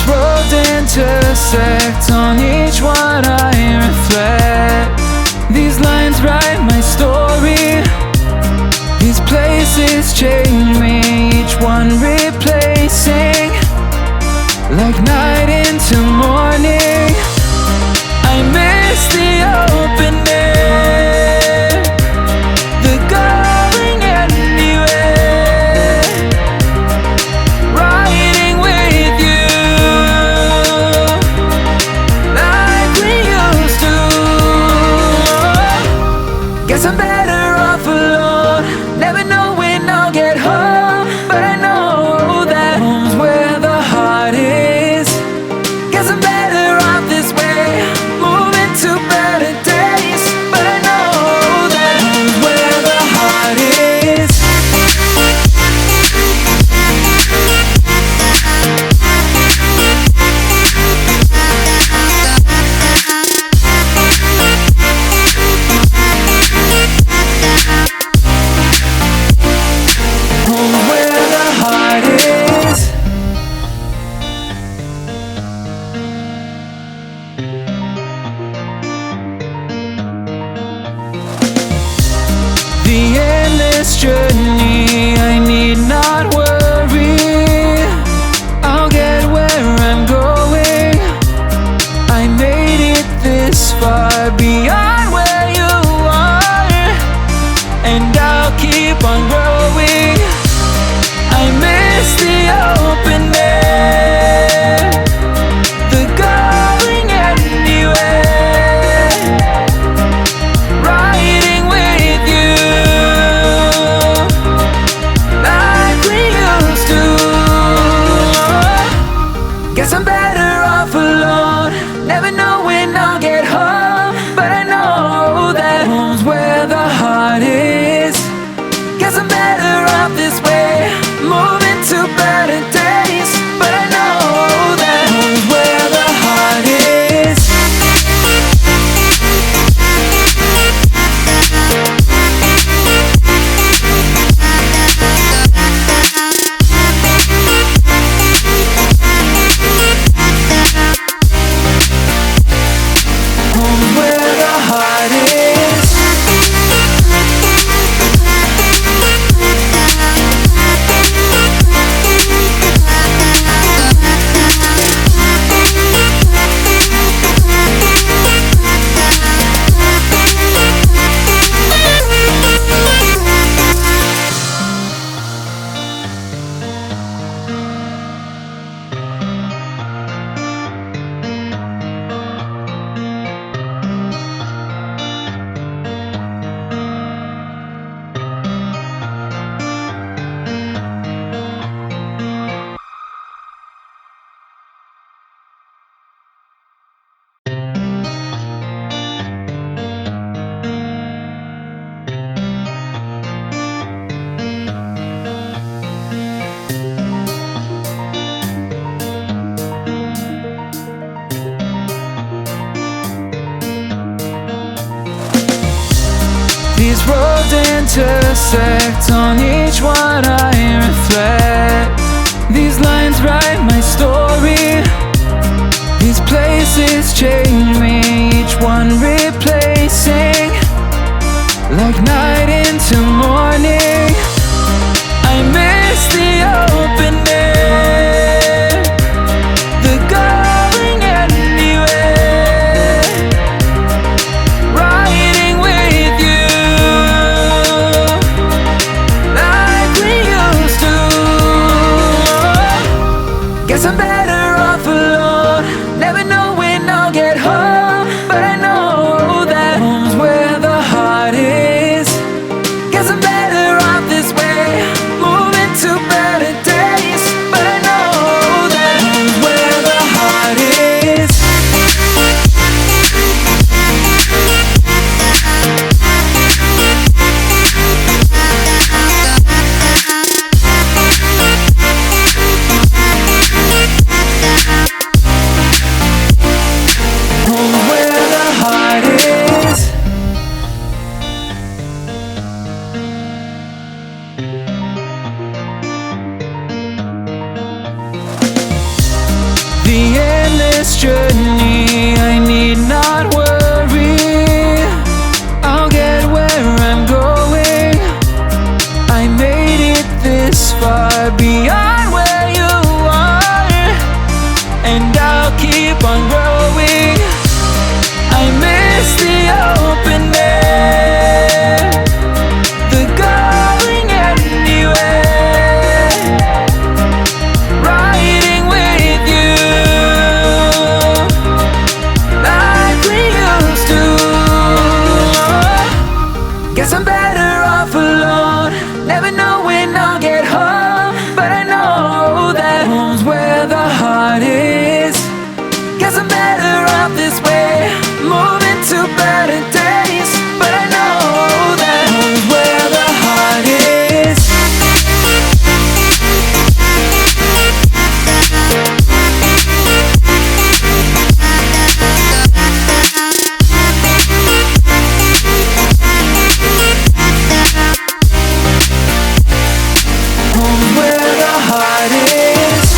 These roads intersect, on each one I reflect. These lines write my story. These places change me, each one replacing. Like night into morning, I miss the open air, the going anywhere, riding with you like we used to. Guess I'm better off alone, never know when I'll get home, but I know that home's where the heart is. Guess I'm better off this way, moving to better days, but I know that home's where the heart is. Home's where the heart is. The endless journey, I need not worry, I'll get where I'm going. I made it this far, beyond where you are, and I'll keep on growing. I miss the open air, the going anywhere, riding with you like we used to. Guess I'm better off alone, never know when I'll get home, but I know that home's where the heart is. Guess I'm better off this way, moving to better days, but I know that home's where the heart is. Home's where the heart is. These roads intersect, on each one I reflect. These lines write my story. These places change me, each one replacing. Like night into morning, I miss the open air, the going anywhere, riding with you like we used to. Guess I'm better off alone, never know when I'll get home, but I know that home's where the heart is. Guess I'm better off this way, moving to better days, but I know that home's where the heart is. Home's where the heart is.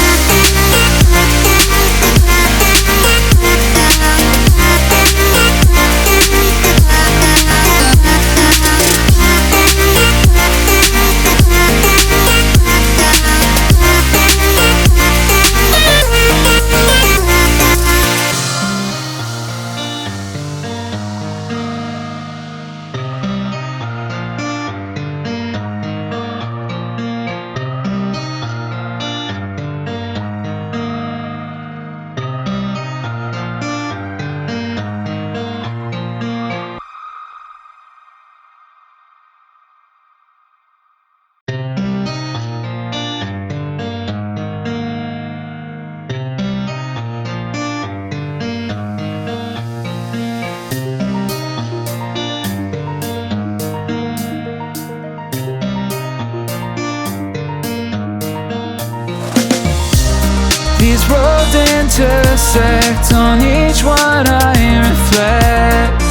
These roads intersect, on each one I reflect.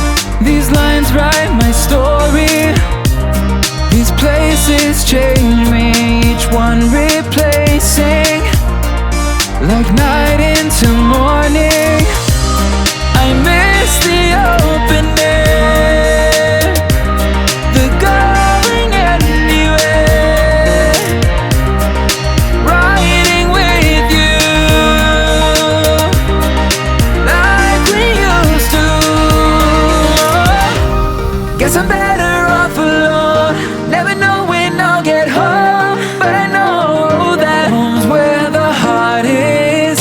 These lines write my story. These places change me, each one replacing. Like night into morning, I miss the open air, the going anywhere, riding with you like we used to. Guess I'm better off alone, never know when I'll get home, but I know that home's where the heart is.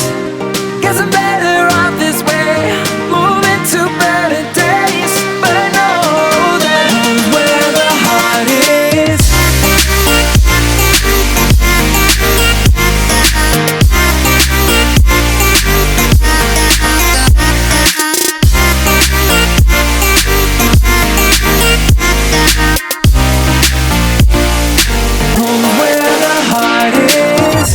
Guess I'm better off this way, moving to better days, but I know that home's where the heart is. Home's where the heart is.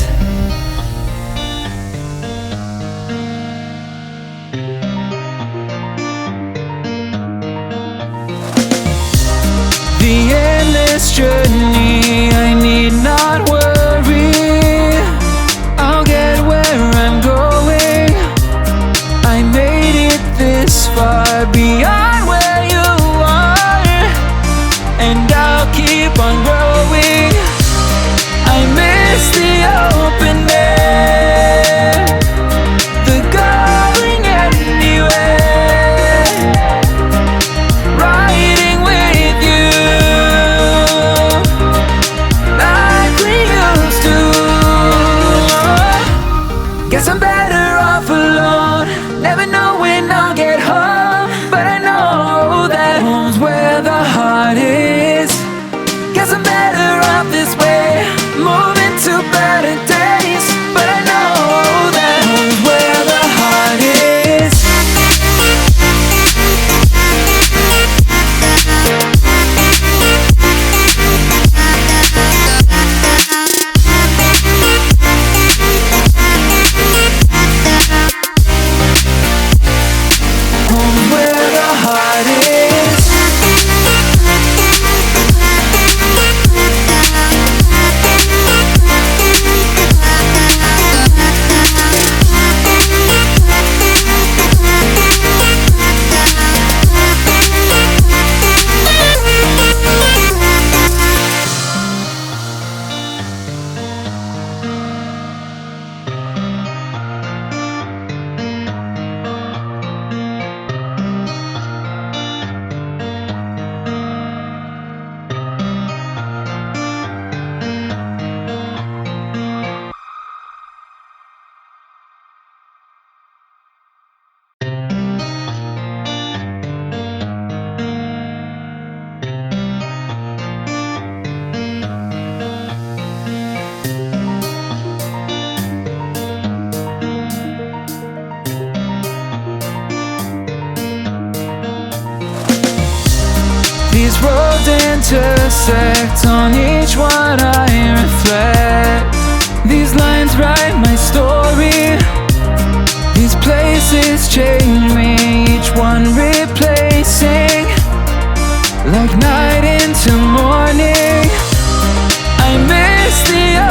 The endless journey, I need not worry, I'll get where I'm going. I made it this far, beyond where you are, and I'll keep on growing. I miss the open air, the going anywhere, riding with you like we used to. Guess I'm better off alone, never know when I'll get home, but I know that home's where the heart is. Guess I'm better off this way, moving to better days, but I know that home's where the heart is. Home's where the heart is. These roads intersect, on each one I reflect. These lines write my story. These places change me, each one replacing. Like night into morning, I miss the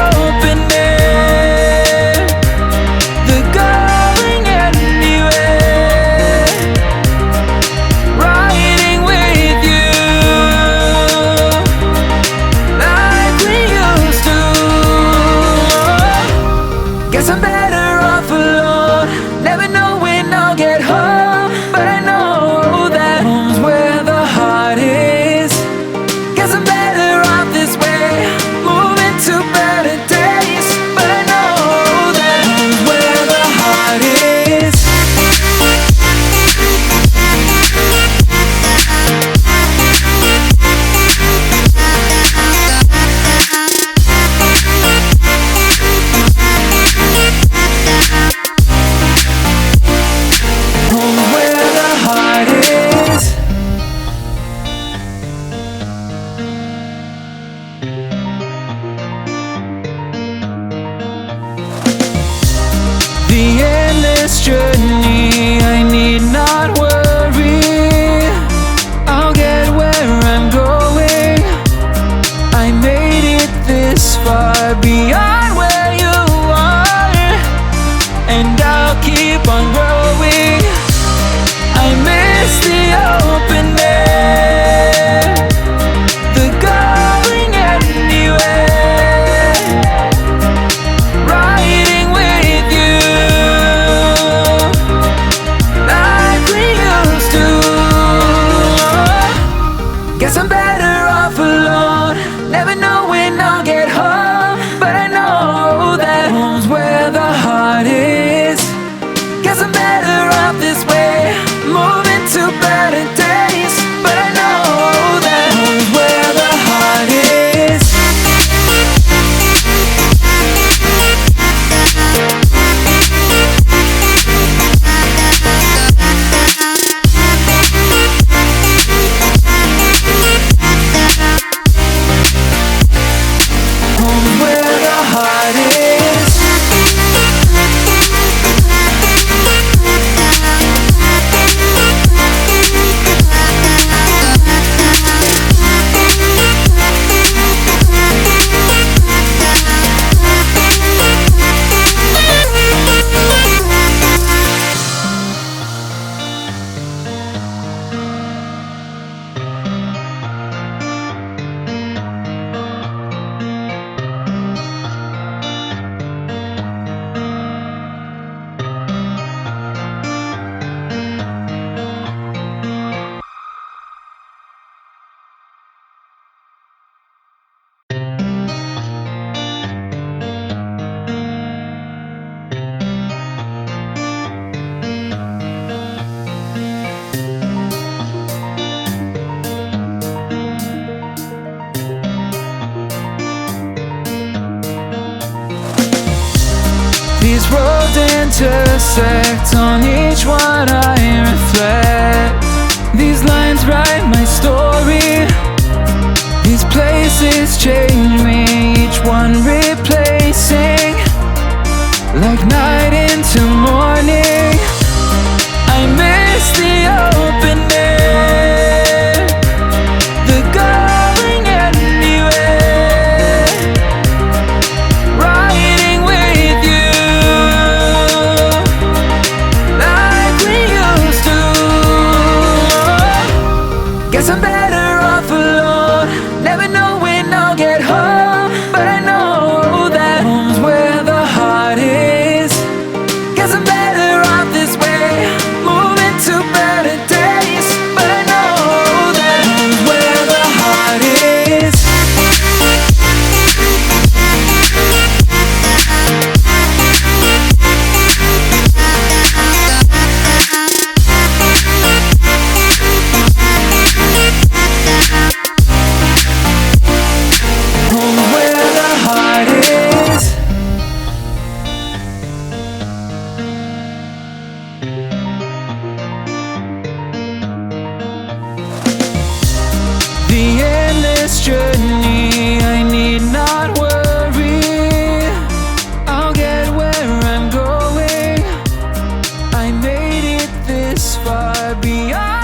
far beyond where you are, and I'll keep on growing. I miss the open air, the going anywhere, riding with you like we used to. Guess I'm better off alone, never know when I'll get home, but I know that home's where the heart is. Guess I'm better off this way, moving to better days, but I know that home's where the heart is. Home's where the heart is. These roads intersect, on each one I reflect. These lines write my story, these places change me, each one replacing, like night into morning. I miss the open air, the going anywhere, riding with you like we used to. Guess I'm better off alone, never know when I'll get home, but I know that home's where the heart is. Guess I'm better off this way, moving to better days, but I know that home's where the heart is. Home's where the heart is. The endless journey, I need not worry, I'll get where I'm going. I made it this far beyond